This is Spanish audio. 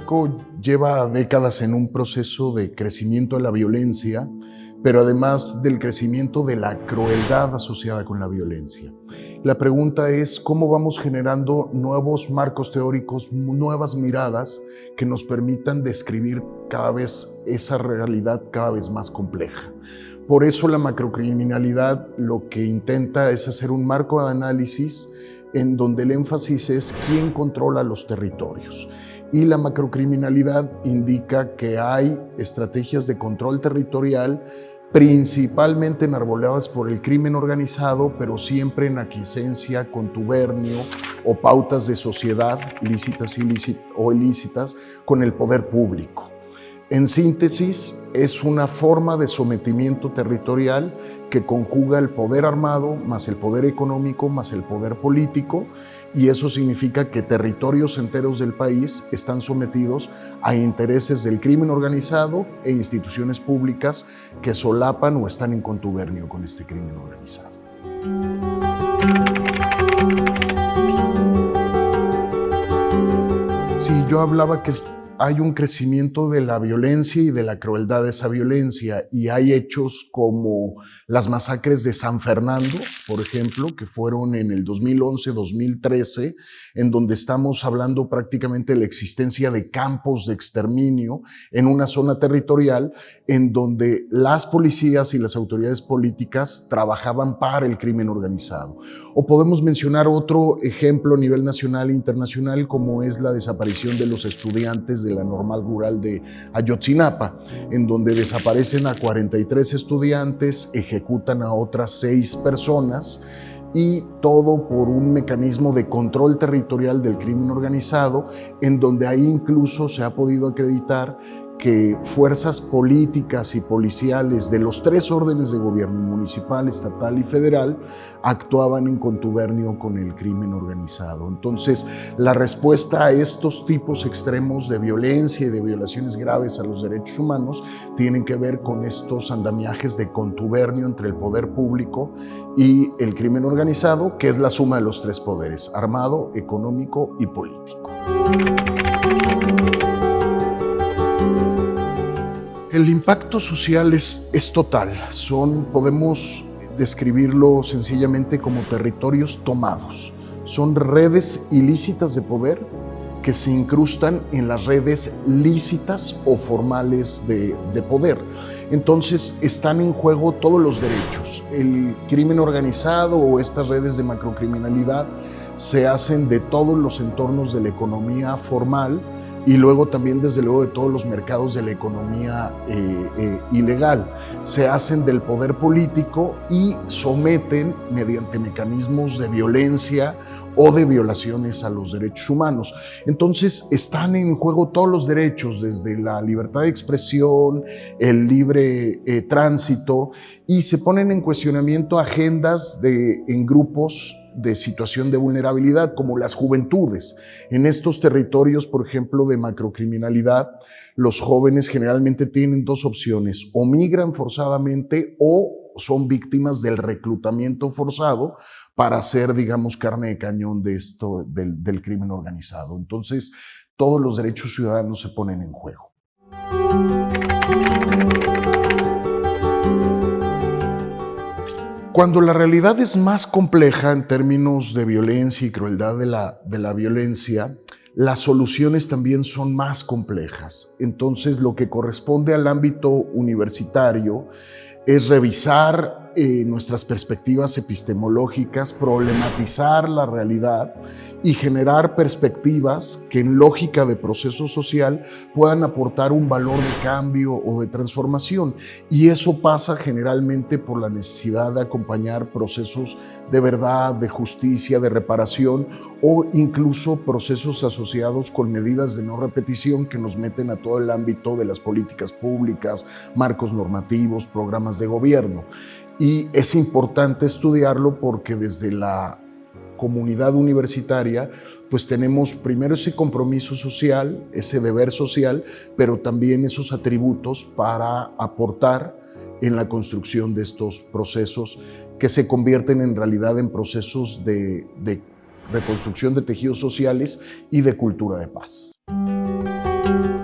México lleva décadas en un proceso de crecimiento de la violencia, pero además del crecimiento de la crueldad asociada con la violencia. La pregunta es cómo vamos generando nuevos marcos teóricos, nuevas miradas que nos permitan describir cada vez esa realidad cada vez más compleja. Por eso la macrocriminalidad lo que intenta es hacer un marco de análisis en donde el énfasis es quién controla los territorios. Y la macrocriminalidad indica que hay estrategias de control territorial principalmente enarboladas por el crimen organizado, pero siempre en aquiescencia, contubernio o pautas de sociedad, lícitas o ilícitas, con el poder público. En síntesis, es una forma de sometimiento territorial que conjuga el poder armado, más el poder económico, más el poder político, y eso significa que territorios enteros del país están sometidos a intereses del crimen organizado e instituciones públicas que solapan o están en contubernio con este crimen organizado. Sí, yo hablaba que hay un crecimiento de la violencia y de la crueldad de esa violencia, y hay hechos como las masacres de San Fernando, por ejemplo, que fueron en el 2011-2013, en donde estamos hablando prácticamente de la existencia de campos de exterminio en una zona territorial en donde las policías y las autoridades políticas trabajaban para el crimen organizado. O podemos mencionar otro ejemplo a nivel nacional e internacional, como es la desaparición de los estudiantes de la Normal Rural de Ayotzinapa, en donde desaparecen a 43 estudiantes, ejecutan a otras 6 personas, y todo por un mecanismo de control territorial del crimen organizado, en donde ahí incluso se ha podido acreditar que fuerzas políticas y policiales de los 3 órdenes de gobierno, municipal, estatal y federal, actuaban en contubernio con el crimen organizado. Entonces, la respuesta a estos tipos extremos de violencia y de violaciones graves a los derechos humanos tienen que ver con estos andamiajes de contubernio entre el poder público y el crimen organizado, que es la suma de los 3 poderes: armado, económico y político. El impacto social es total. Podemos describirlo sencillamente como territorios tomados. Son redes ilícitas de poder que se incrustan en las redes lícitas o formales de poder. Entonces están en juego todos los derechos. El crimen organizado o estas redes de macrocriminalidad se hacen de todos los entornos de la economía formal, y luego también, desde luego, de todos los mercados de la economía ilegal. Se hacen del poder político y someten mediante mecanismos de violencia o de violaciones a los derechos humanos. Entonces, están en juego todos los derechos, desde la libertad de expresión, el libre tránsito, y se ponen en cuestionamiento agendas en grupos de situación de vulnerabilidad, como las juventudes. En estos territorios, por ejemplo, de macrocriminalidad, los jóvenes generalmente tienen 2 opciones: o migran forzadamente o son víctimas del reclutamiento forzado para ser, digamos, carne de cañón de del crimen organizado. Entonces, todos los derechos ciudadanos se ponen en juego. Cuando la realidad es más compleja en términos de violencia y crueldad de la violencia, las soluciones también son más complejas. Entonces, lo que corresponde al ámbito universitario es revisar nuestras perspectivas epistemológicas, problematizar la realidad y generar perspectivas que, en lógica de proceso social, puedan aportar un valor de cambio o de transformación. Y eso pasa generalmente por la necesidad de acompañar procesos de verdad, de justicia, de reparación, o incluso procesos asociados con medidas de no repetición que nos meten a todo el ámbito de las políticas públicas, marcos normativos, programas de gobierno. Y es importante estudiarlo porque desde la comunidad universitaria pues tenemos primero ese compromiso social, ese deber social, pero también esos atributos para aportar en la construcción de estos procesos que se convierten en realidad en procesos de reconstrucción de tejidos sociales y de cultura de paz. Thank you.